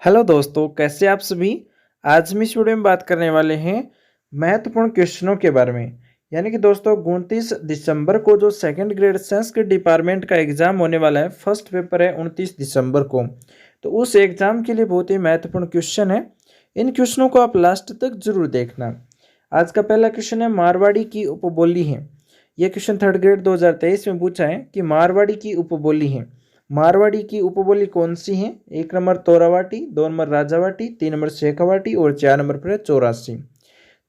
Hello दोस्तों, कैसे आप सभी। आज हम इस वीडियो में बात करने वाले हैं महत्वपूर्ण क्वेश्चनों के बारे में। यानी कि दोस्तों 29 दिसंबर को जो सेकंड ग्रेड संस्कृत डिपार्टमेंट का एग्जाम होने वाला है, फर्स्ट पेपर है 29 दिसंबर को। तो उस एग्जाम के लिए बहुत ही महत्वपूर्ण क्वेश्चन है। इन क्वेश्चनों को आप लास्ट तक जरूर देखना। आज का पहला क्वेश्चन है मारवाड़ी की उपबोली है। यह क्वेश्चन थर्ड ग्रेड 2023 में पूछा है कि मारवाड़ी की उपबोली है। मारवाड़ी की उपबोली कौन सी है? एक नंबर तोरावाटी, दो नंबर राजावाटी, तीन नंबर शेखावाटी और चार नंबर पर है चौरासी।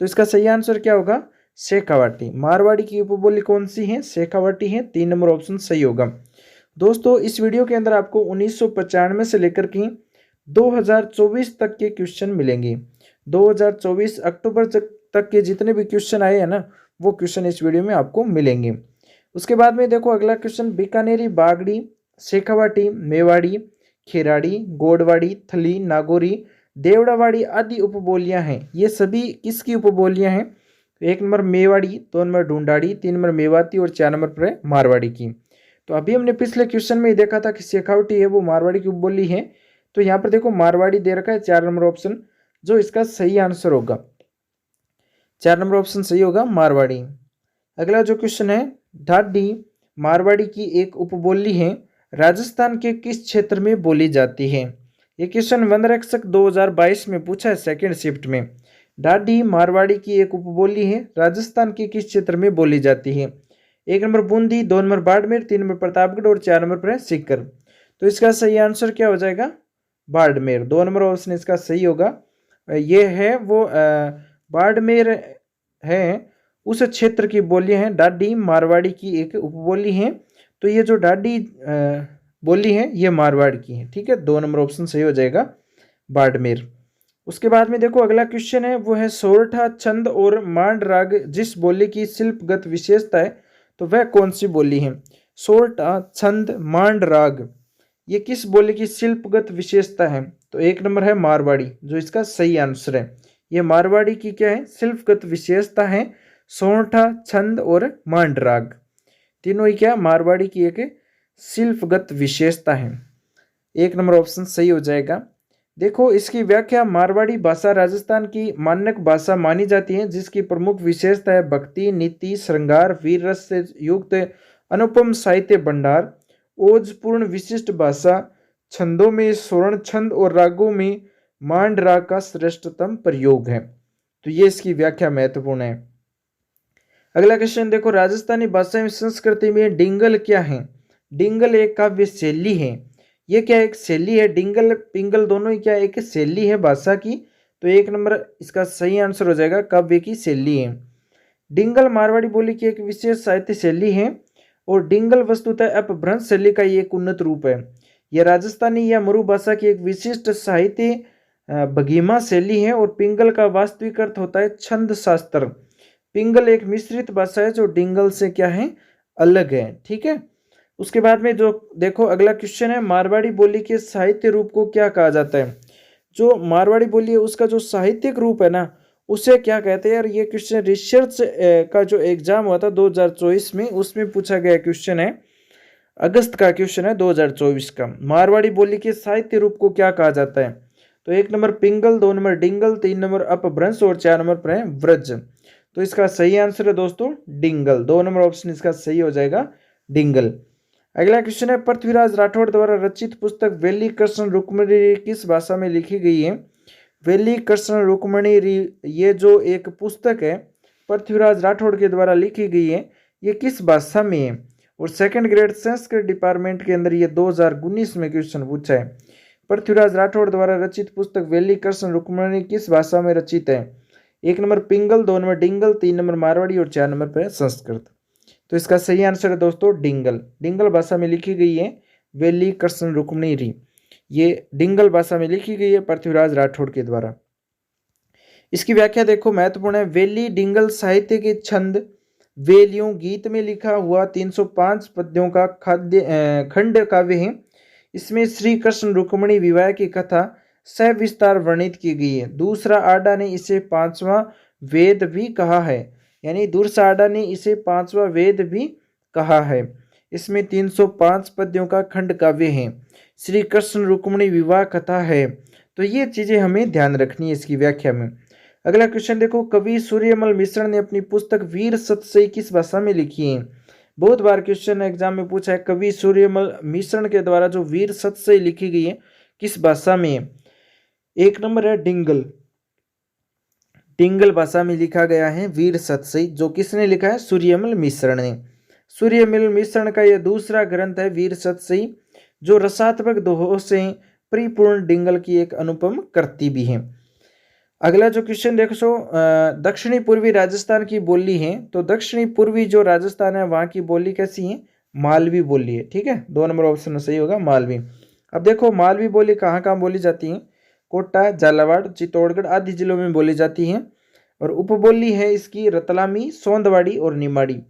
तो इसका सही आंसर क्या होगा? शेखावाटी। मारवाड़ी की उपबोली कौन सी है? शेखावाटी है। तीन नंबर ऑप्शन सही होगा। दोस्तों इस वीडियो के अंदर आपको 1995 से लेकर के 2024 तक के क्वेश्चन मिलेंगे। 2024 अक्टूबर तक के जितने भी क्वेश्चन आए हैं ना, वो क्वेश्चन इस वीडियो में आपको मिलेंगे। उसके बाद में देखो अगला क्वेश्चन, बीकानेरी, बागड़ी, शेखावाटी, मेवाड़ी, खेराड़ी, गोडवाड़ी, थली, नागौरी, देवड़ावाड़ी आदि उपबोलियां हैं। ये सभी किसकी उपबोलियां हैं? एक नंबर मेवाड़ी, दो नंबर ढूंढाड़ी, तीन नंबर मेवाती और चार नंबर पर है मारवाड़ी की। तो अभी हमने पिछले क्वेश्चन में ही देखा था कि शेखावटी है वो मारवाड़ी की उपबोली है। तो यहाँ पर देखो मारवाड़ी दे रखा है, चार नंबर ऑप्शन जो इसका सही आंसर होगा। चार नंबर ऑप्शन सही होगा, मारवाड़ी। अगला जो क्वेश्चन है, ढाडी मारवाड़ी की एक उपबोली है, राजस्थान के किस क्षेत्र में बोली जाती है? ये क्वेश्चन वनरक्षक 2022 में पूछा है सेकंड शिफ्ट में। ढाडी मारवाड़ी की एक उपबोली है, राजस्थान के किस क्षेत्र में बोली जाती है? एक नंबर बूंदी, दो नंबर बाड़मेर, तीन नंबर प्रतापगढ़ और चार नंबर पर है सीकर। तो इसका सही आंसर क्या हो जाएगा? बाड़मेर। दो नंबर ऑप्शन इसका सही होगा। ये है वो बाड़मेर है, उस क्षेत्र की बोली है। ढाडी मारवाड़ी की एक उपबोली है। तो ये जो ढाडी बोली है ये मारवाड़ की है। ठीक है, दो नंबर ऑप्शन सही हो जाएगा, बाड़मेर। उसके बाद में देखो अगला क्वेश्चन है, वो है सोरठा, छंद और मांड राग जिस बोली की शिल्पगत विशेषता है, तो वह कौन सी बोली है? सोरठा, छंद, मांड राग ये किस बोली की शिल्पगत विशेषता है? तो एक नंबर है मारवाड़ी, जो इसका सही आंसर है। ये मारवाड़ी की क्या है? शिल्पगत विशेषता है। सोरठा, छंद और मांड राग तीनों ही क्या? मारवाड़ी की एक शिल्पगत विशेषता है। एक नंबर ऑप्शन सही हो जाएगा। देखो इसकी व्याख्या, मारवाड़ी भाषा राजस्थान की मानक भाषा मानी जाती है, जिसकी प्रमुख विशेषता है भक्ति, नीति, श्रृंगार, वीर रस से युक्त अनुपम साहित्य भंडार, ओजपूर्ण विशिष्ट भाषा, छंदों में स्वर्ण छंद और रागों में मांड राग का श्रेष्ठतम प्रयोग है। तो ये इसकी व्याख्या महत्वपूर्ण है। अगला क्वेश्चन देखो, राजस्थानी भाषा एवं संस्कृति में डिंगल क्या है? डिंगल एक काव्य शैली है। ये क्या एक शैली है? डिंगल पिंगल दोनों ही क्या एक शैली है भाषा की। तो एक नंबर इसका सही आंसर हो जाएगा, काव्य की शैली है। डिंगल मारवाड़ी बोली की एक विशेष साहित्य शैली है और डिंगल वस्तुतः अपभ्रंश शैली का एक उन्नत रूप है। यह राजस्थानी या मरु भाषा की एक विशिष्ट साहित्य भगीमा शैली है और पिंगल का वास्तविक अर्थ होता है छंद शास्त्र। पिंगल एक मिश्रित भाषा है जो डिंगल से क्या है? अलग है। ठीक है, उसके बाद में जो देखो अगला क्वेश्चन है, मारवाड़ी बोली के साहित्य रूप को क्या कहा जाता है? जो मारवाड़ी बोली है उसका जो साहित्यिक रूप है ना, उसे क्या कहते हैं? यार ये क्वेश्चन रिसर्च का जो एग्जाम हुआ था 2024 में, उसमें पूछा गया क्वेश्चन है। अगस्त का क्वेश्चन है 2024 का। मारवाड़ी बोली के साहित्य रूप को क्या कहा जाता है? तो एक नंबर पिंगल, दो नंबर डिंगल, तीन नंबर अपभ्रंश और चार नंबर पर है व्रज। तो इसका सही आंसर है दोस्तों डिंगल। दो नंबर ऑप्शन इसका सही हो जाएगा, डिंगल। अगला क्वेश्चन है, पृथ्वीराज राठौड़ द्वारा रचित पुस्तक वेली कृष्ण रुक्मणी किस भाषा में लिखी गई है? वेली कृष्ण रुक्मणी ये जो एक पुस्तक है पृथ्वीराज राठौड़ के द्वारा लिखी गई है, ये किस भाषा में है? और सेकंड ग्रेड संस्कृत डिपार्टमेंट के अंदर ये 2019 में क्वेश्चन पूछा है। पृथ्वीराज राठौड़ द्वारा रचित पुस्तक वेली कृष्ण रुक्मणी किस भाषा में रचित है? एक नंबर पिंगल, दो नंबर डिंगल, तीन नंबर मारवाड़ी और चार नंबर पर संस्कृत। तो इसका सही आंसर है दोस्तों डिंगल। डिंगल भाषा में लिखी गई है वेली कृष्ण रुक्मणी। ये डिंगल भाषा में लिखी गई है पृथ्वीराज राठौड़ के द्वारा। इसकी व्याख्या देखो महत्वपूर्ण है। वेली डिंगल साहित्य के छंद वेलियों गीत में लिखा हुआ 305 पद्यों का खंड काव्य है। इसमें श्री कृष्ण रुक्मणी विवाह की कथा सविस्तार वर्णित की गई है। दूसरा आडा ने इसे पांचवा वेद भी कहा है, यानी दूसरा आडा ने इसे पांचवा वेद भी कहा है। इसमें 305 पद्यों का खंड काव्य है। श्री कृष्ण रुक्मणी विवाह कथा है। तो ये चीज़ें हमें ध्यान रखनी है इसकी व्याख्या में। अगला क्वेश्चन देखो, कवि सूर्यमल मिश्र ने अपनी पुस्तक वीर सतसई किस भाषा में लिखी है? बहुत बार क्वेश्चन एग्जाम में पूछा है, कवि सूर्यमल मिश्र के द्वारा जो वीर सतसई लिखी गई है किस भाषा में है? एक नंबर है डिंगल, डिंगल भाषा में लिखा गया है वीर सतसई। जो किसने लिखा है? सूर्यमल मिश्र ने। सूर्यमल मिश्र का यह दूसरा ग्रंथ है वीर सतसई, जो रसात्मक दोहों से परिपूर्ण डिंगल की एक अनुपम कृति भी है। अगला जो क्वेश्चन देखो सो, दक्षिणी पूर्वी राजस्थान की बोली है, तो दक्षिणी पूर्वी जो राजस्थान है वहाँ की बोली कैसी है? मालवी बोली है। ठीक है, 2 नंबर ऑप्शन सही होगा मालवी। अब देखो मालवी बोली कहाँ कहाँ बोली जाती है? कोटा, झालावाड़, चित्तौड़गढ़ आदि जिलों में बोली जाती है। और उपबोली है इसकी रतलामी, सोंदवाड़ी और निमाड़ी।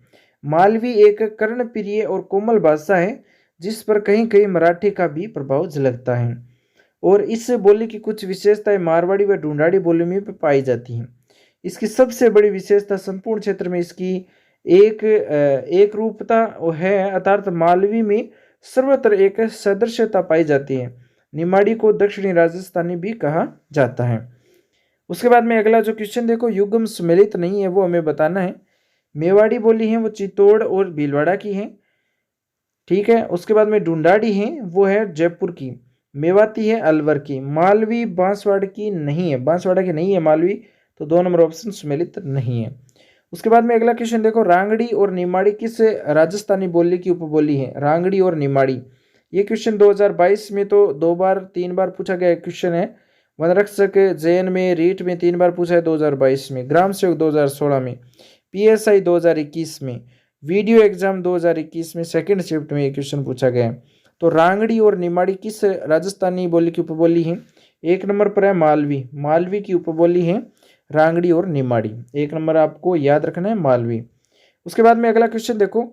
मालवी एक कर्णप्रिय और कोमल भाषा है जिस पर कहीं कहीं मराठी का भी प्रभाव झलकता है। और इस बोली की कुछ विशेषताएं मारवाड़ी व ढूंढाड़ी बोली में पाई जाती हैं। इसकी सबसे बड़ी विशेषता संपूर्ण क्षेत्र में इसकी एक रूपता है, अर्थात मालवी में सर्वत्र एक सदृशता पाई जाती है। निमाड़ी को दक्षिणी राजस्थानी भी कहा जाता है। उसके बाद में अगला जो क्वेश्चन देखो, युग्म सम्मिलित नहीं है वो हमें बताना है। मेवाड़ी बोली है वो चित्तौड़ और भीलवाड़ा की है। ठीक है, उसके बाद में ढूंढाड़ी है वो है जयपुर की। मेवाती है अलवर की। मालवी बांसवाड़ा की नहीं है, बांसवाड़ा की नहीं है मालवी, तो 2 नंबर ऑप्शन सम्मिलित नहीं है। उसके बाद में अगला क्वेश्चन देखो, रांगड़ी और निमाड़ी किस राजस्थानी बोली की उपबोली है? रांगड़ी और निमाड़ी, ये क्वेश्चन 2022 में तो 2 बार 3 बार पूछा गया क्वेश्चन है। वनरक्षक जैन में, रीट में 3 बार पूछा है 2022 में, ग्राम सेवक 2016 में, PSI 2021 में, वीडियो एग्जाम 2021 में सेकंड शिफ्ट में ये क्वेश्चन पूछा गया है। तो रांगड़ी और निमाड़ी किस राजस्थानी बोली की उपबोली है? 1 नंबर पर है मालवी, मालवी की उपबोली है रांगड़ी और निमाड़ी। 1 नंबर आपको याद रखना है मालवी। उसके बाद में अगला क्वेश्चन देखो,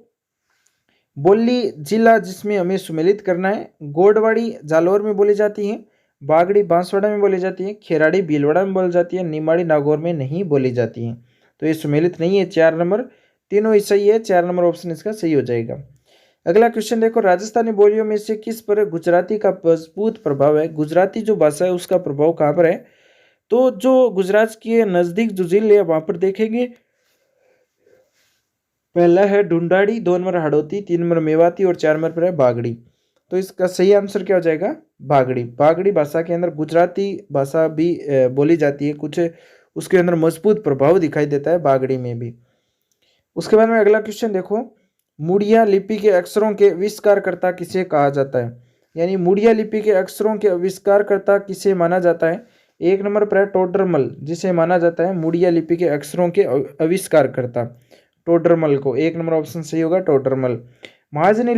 बोली जिला जिसमें हमें सुमेलित करना है। गोडवाड़ी जालौर में बोली जाती है, बागड़ी बांसवाड़ा में बोली जाती है, खेराड़ी भीलवाड़ा में बोली जाती है, निमाड़ी नागौर में नहीं बोली जाती है। तो ये सुमेलित नहीं है। 4 नंबर, तीनों ही सही है, 4 नंबर ऑप्शन इसका सही हो जाएगा। अगला क्वेश्चन देखो, राजस्थानी बोलियों में से किस पर गुजराती का मजबूत प्रभाव है? गुजराती जो भाषा है उसका प्रभाव कहाँ पर है? तो जो गुजरात के नजदीक जो जिले है वहां पर देखेंगे, पहला है ढूंढाड़ी, 2 नंबर हाड़ौती, 3 नंबर मेवाती और 4 नंबर पर है बागड़ी। तो इसका सही आंसर क्या हो जाएगा? बागड़ी। बागड़ी भाषा के अंदर गुजराती भाषा भी बोली जाती है, कुछ उसके अंदर मजबूत प्रभाव दिखाई देता है बागड़ी में भी। उसके बाद में अगला क्वेश्चन देखो, मुड़िया लिपि के अक्षरों के आविष्कारकर्ता किसे कहा जाता है? यानी मुड़िया लिपि के अक्षरों के आविष्कारकर्ता किसे माना जाता है? 1 नंबर पर है टोडरमल, जिसे माना जाता है मुड़िया लिपि के अक्षरों के आविष्कारकर्ता, टोडरमल को। 1 नंबर ऑप्शन सही होगा टोडरमल। महाजनी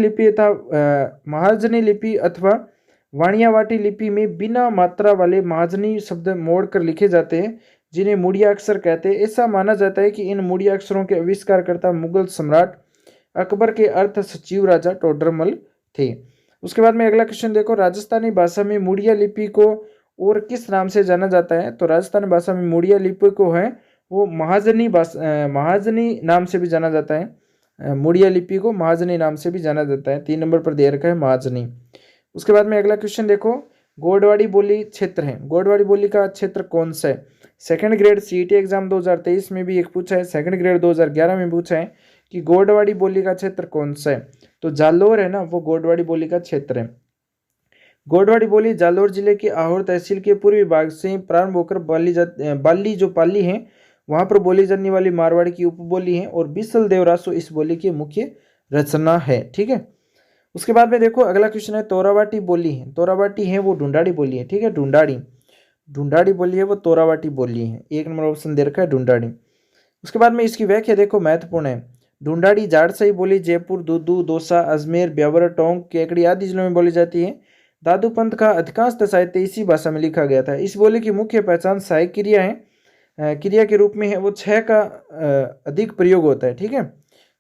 लिपि अथवा वाणियावाटी लिपि में बिना मात्रा वाले महाजनी शब्द मोड़कर लिखे जाते हैं, जिन्हें मुड़िया अक्षर कहते हैं। ऐसा माना जाता है कि इन मुड़िया अक्षरों के आविष्कारकर्ता मुगल सम्राट अकबर के अर्थ सचिव राजा टोडरमल थे। उसके बाद में अगला क्वेश्चन देखो, राजस्थानी भाषा में मुड़िया लिपि को और किस नाम से जाना जाता है? तो राजस्थानी भाषा में मुड़िया लिपि को है वो महाजनी नाम से भी जाना जाता है। मुड़िया लिपि को महाजनी नाम से भी जाना जाता है। 3 नंबर पर दे रखा है महाजनी। उसके बाद में अगला क्वेश्चन देखो, गोडवाड़ी बोली क्षेत्र है, गोडवाड़ी बोली का क्षेत्र कौन सा है? सेकंड ग्रेड CET एग्जाम 2023 में भी एक पूछा है, सेकंड ग्रेड 2011 में पूछा है कि गोडवाड़ी बोली का क्षेत्र कौन सा है? तो जालोर है ना, वो गोडवाड़ी बोली का क्षेत्र है। गोडवाड़ी बोली जालोर जिले के आहोर तहसील के पूर्वी भाग से प्रारंभ होकर बाली जो पाली है वहां पर बोली जाने वाली मारवाड़ी की उपबोली है, और बिसल देवरासो इस बोली की मुख्य रचना है। ठीक है, उसके बाद में देखो अगला क्वेश्चन है, तोरावाटी बोली है, तोरावाटी है वो ढूंढाड़ी बोली है। ठीक है, ढूंढाड़ी बोली है वो तोरावाटी बोली है। 1 नंबर ऑप्शन दे रखा है ढूंढाड़ी। उसके बाद में इसकी व्याख्या देखो, महत्वपूर्ण है। ढूंढाड़ी जाड़सई बोली जयपुर, दूदू, दौसा, अजमेर, ब्यावर, टोंक, केकड़ी आदि जिलों में बोली जाती है। दादू पंथ का अधिकांश साहित्य इसी भाषा में लिखा गया था। इस बोली की मुख्य पहचान सहायक क्रिया है, क्रिया के रूप में है वो 6 का अधिक प्रयोग होता है। ठीक है,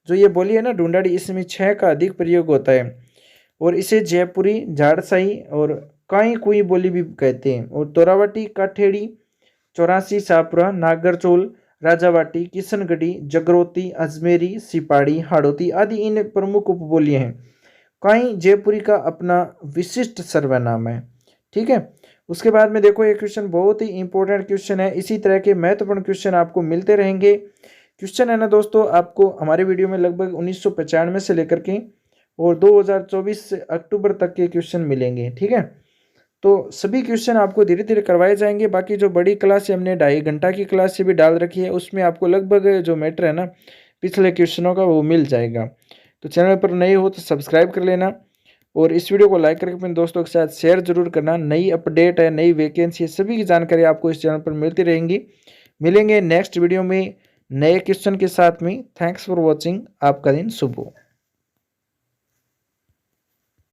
जो ये बोली है ना ढूंढाड़ी, इसमें 6 का अधिक प्रयोग होता है, और इसे जयपुरी, झाड़साई और काई कुई बोली भी कहते हैं। और तोरावाटी, काठेड़ी, 84, सापुरा, नागरचोल, राजावाटी, किशनगढ़ी, जगरोती, अजमेरी, सिपाड़ी, हाड़ौती आदि इन प्रमुख उपबोलियां हैं। काई जयपुरी का अपना विशिष्ट सर्वनाम है। ठीक है। उसके बाद में देखो ये क्वेश्चन बहुत ही इंपॉर्टेंट क्वेश्चन है। इसी तरह के महत्वपूर्ण क्वेश्चन आपको मिलते रहेंगे। क्वेश्चन है ना दोस्तों, आपको हमारे वीडियो में लगभग 1995 से लेकर के और 2024 अक्टूबर तक के क्वेश्चन मिलेंगे। ठीक है, तो सभी क्वेश्चन आपको धीरे धीरे करवाए जाएंगे। बाकी जो बड़ी क्लास है हमने 2.5 घंटा की क्लास से भी डाल रखी है, उसमें आपको लगभग जो मैटर है ना पिछले क्वेश्चनों का वो मिल जाएगा। तो चैनल पर नए हो तो सब्सक्राइब कर लेना और इस वीडियो को लाइक करके अपने दोस्तों के साथ शेयर जरूर करना। नई अपडेट है, नई वैकेंसी है, सभी की जानकारी आपको इस चैनल पर मिलती रहेंगी। मिलेंगे नेक्स्ट वीडियो में नए क्वेश्चन के साथ में। Thanks for watching. आपका दिन शुभ हो।